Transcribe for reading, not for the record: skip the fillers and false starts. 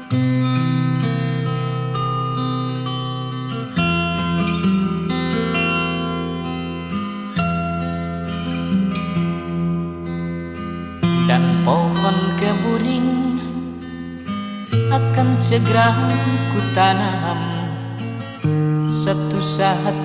Dan pohon kemuning akan segera ku tanam satu saat.